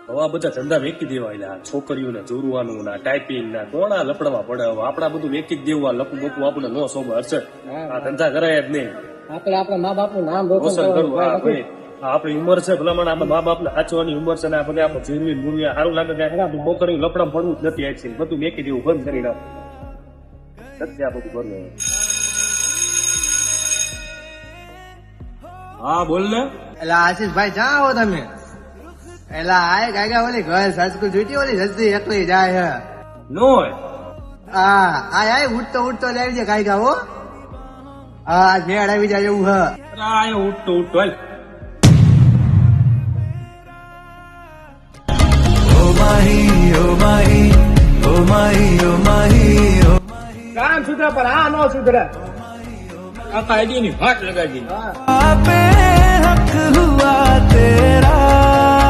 હવે બધા ધંધા વેચી દેવા એટલે છોકરીઓને જોરવાનું ના ટાઈપિંગ ના કોણા લપડવા પડે હવે આપડા બધું વેચી જ દેવું લપુ બપુ આપણે નો શોભે હશે આ ધંધા કરાય જ નહીં આપણે આપણા મા બાપ નું નામ રોશન રોશન કરવું હા કરવું ભાઈ આપણી ઉંમર છે ભલામણ આપણા મા બાપ ને સાચવાની ઉંમર છે ને આ બધા આપણે જીરવી મૂરવી સારું લાગે કે છોકરી લપડા પડવું જ નથી આખી બધું વેચી દેવું બંધ કરી નાખ સત્ય આ બધું બને હા બોલ ને એટલે આશીષભાઈ જા આવો તમે એટલે આય કાકા ઓલી ઘર સંસ્કૃત જોઈતી ઓલી જલ્દી એકલી જાય હે નો હા આય ઉઠતો ઉઠતો જ આવી જાય કાકા હો હા ઝેડ આવી જાય એવું હે આ ઉઠતો ઉઠતો હાલ કામ સુધરે પણ આ નો સુધરે આખા આઈડી ની ફાટ લગાડી હા